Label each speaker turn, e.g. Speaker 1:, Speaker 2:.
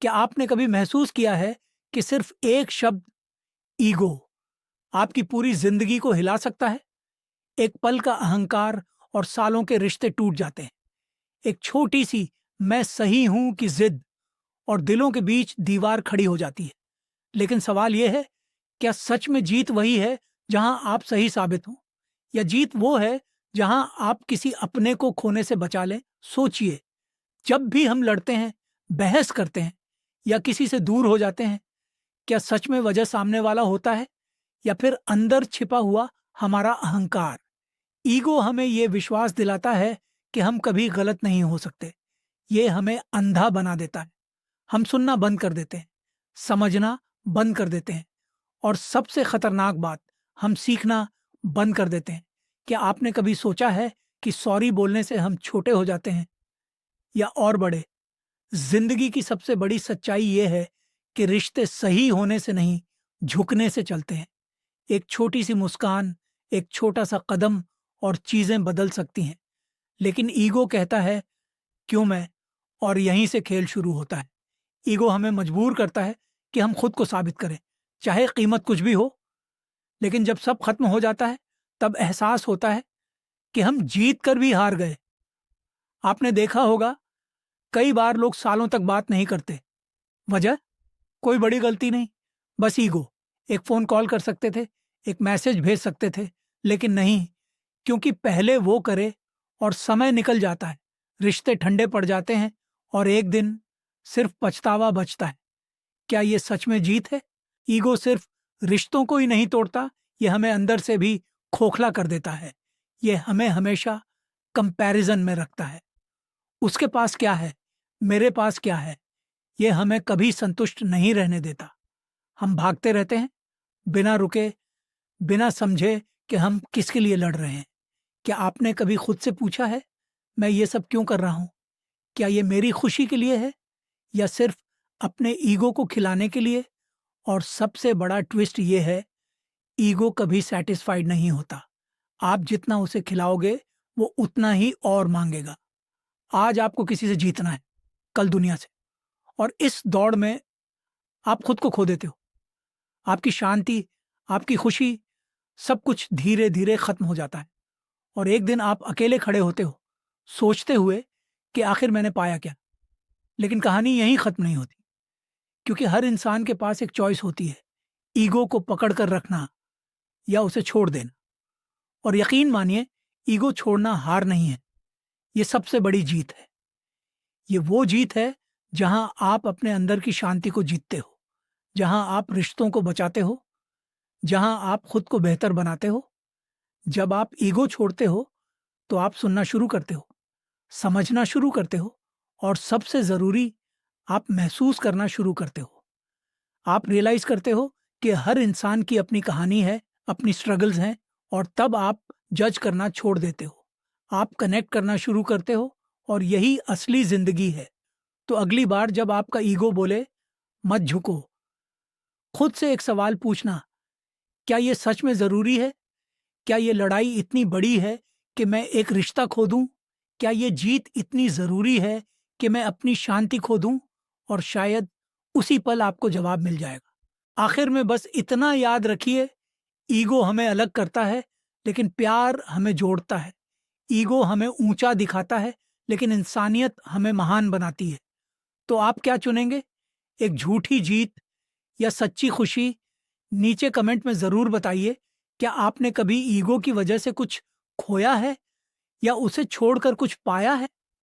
Speaker 1: क्या आपने कभी महसूस किया है कि सिर्फ एक शब्द ईगो आपकी पूरी जिंदगी को हिला सकता है? एक पल का अहंकार और सालों के रिश्ते टूट जाते हैं। एक छोटी सी मैं सही हूं की जिद और दिलों के बीच दीवार खड़ी हो जाती है। लेकिन सवाल यह है, क्या सच में जीत वही है जहां आप सही साबित हों, या जीत वो है जहां आप किसी अपने को खोने से बचा लें? सोचिए, जब भी हम लड़ते हैं, बहस करते हैं या किसी से दूर हो जाते हैं, क्या सच में वजह सामने वाला होता है या फिर अंदर छिपा हुआ हमारा अहंकार? ईगो हमें यह विश्वास दिलाता है कि हम कभी गलत नहीं हो सकते। ये हमें अंधा बना देता है। हम सुनना बंद कर देते हैं, समझना बंद कर देते हैं, और सबसे खतरनाक बात, हम सीखना बंद कर देते हैं। क्या आपने कभी सोचा है कि सॉरी बोलने से हम छोटे हो जाते हैं या और बड़े? जिंदगी की सबसे बड़ी सच्चाई यह है कि रिश्ते सही होने से नहीं, झुकने से चलते हैं। एक छोटी सी मुस्कान, एक छोटा सा कदम, और चीजें बदल सकती हैं। लेकिन ईगो कहता है क्यों मैं, और यहीं से खेल शुरू होता है। ईगो हमें मजबूर करता है कि हम खुद को साबित करें, चाहे कीमत कुछ भी हो। लेकिन जब सब खत्म हो जाता है, तब एहसास होता है कि हम जीत कर भी हार गए। आपने देखा होगा, कई बार लोग सालों तक बात नहीं करते। वजह? कोई बड़ी गलती नहीं, बस ईगो। एक फोन कॉल कर सकते थे, एक मैसेज भेज सकते थे, लेकिन नहीं, क्योंकि पहले वो करे और समय निकल जाता है, रिश्ते ठंडे पड़ जाते हैं, और एक दिन सिर्फ पछतावा बचता है। क्या ये सच में जीत है? ईगो सिर्फ रिश्तों को ही नहीं तोड़ता, ये हमें अंदर से भी खोखला कर देता है। ये हमें हमेशा कंपैरिजन में रखता है। उसके पास क्या है, मेरे पास क्या है? ये हमें कभी संतुष्ट नहीं रहने देता। हम भागते रहते हैं, बिना रुके, बिना समझे कि हम किसके लिए लड़ रहे हैं। क्या आपने कभी खुद से पूछा है, मैं ये सब क्यों कर रहा हूं? क्या ये मेरी खुशी के लिए है, या सिर्फ अपने ईगो को खिलाने के लिए? और सबसे बड़ा ट्विस्ट ये है, ईगो कभी सेटिस्फाइड नहीं होता। आप जितना उसे खिलाओगे, वो उतना ही और मांगेगा। आज आपको किसी से जीतना है, कल दुनिया से, और इस दौड़ में आप खुद को खो देते हो। आपकी शांति, आपकी खुशी, सब कुछ धीरे धीरे खत्म हो जाता है, और एक दिन आप अकेले खड़े होते हो, सोचते हुए कि आखिर मैंने पाया क्या। लेकिन कहानी यहीं खत्म नहीं होती, क्योंकि हर इंसान के पास एक चॉइस होती है, ईगो को पकड़ कर रखना या उसे छोड़ देना। और यकीन मानिए, ईगो छोड़ना हार नहीं है, ये सबसे बड़ी जीत है। ये वो जीत है जहां आप अपने अंदर की शांति को जीतते हो, जहां आप रिश्तों को बचाते हो, जहां आप खुद को बेहतर बनाते हो। जब आप ईगो छोड़ते हो, तो आप सुनना शुरू करते हो, समझना शुरू करते हो, और सबसे जरूरी, आप महसूस करना शुरू करते हो। आप रियलाइज करते हो कि हर इंसान की अपनी कहानी है, अपनी स्ट्रगल्स हैं, और तब आप जज करना छोड़ देते हो। आप कनेक्ट करना शुरू करते हो, और यही असली जिंदगी है। तो अगली बार जब आपका ईगो बोले मत झुको, खुद से एक सवाल पूछना, क्या ये सच में जरूरी है? क्या ये लड़ाई इतनी बड़ी है कि मैं एक रिश्ता खो दूं? क्या ये जीत इतनी जरूरी है कि मैं अपनी शांति खो दूं? और शायद उसी पल आपको जवाब मिल जाएगा। आखिर में बस इतना याद रखिए, ईगो हमें अलग करता है, लेकिन प्यार हमें जोड़ता है। ईगो हमें ऊंचा दिखाता है, लेकिन इंसानियत हमें महान बनाती है। तो आप क्या चुनेंगे, एक झूठी जीत या सच्ची खुशी? नीचे कमेंट में जरूर बताइए। क्या आपने कभी ईगो की वजह से कुछ खोया है, या उसे छोड़कर कुछ पाया है?